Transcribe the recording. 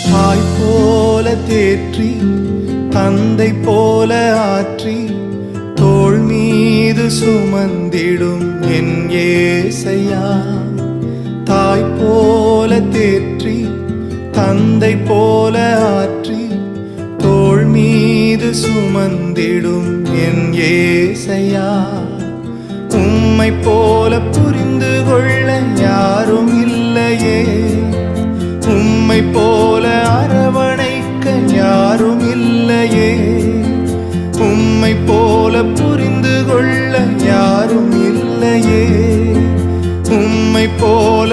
தாய் போல தேற்றி தந்தை போல ஆற்றி தோள் மீது சுமந்திடும் என் ஏசையா. தாய் போல தேற்றி தந்தை போல ஆற்றி தோள் மீது சுமந்திடும் என் ஏசையா. உம்மை போல புரிந்து கொள்ள யாரும் இல்லையே, உம்மை போல அரவணைக்க யாரும் இல்லையே, உம்மை போல புரிந்து கொள்ள யாரும் இல்லையே, உம்மை போல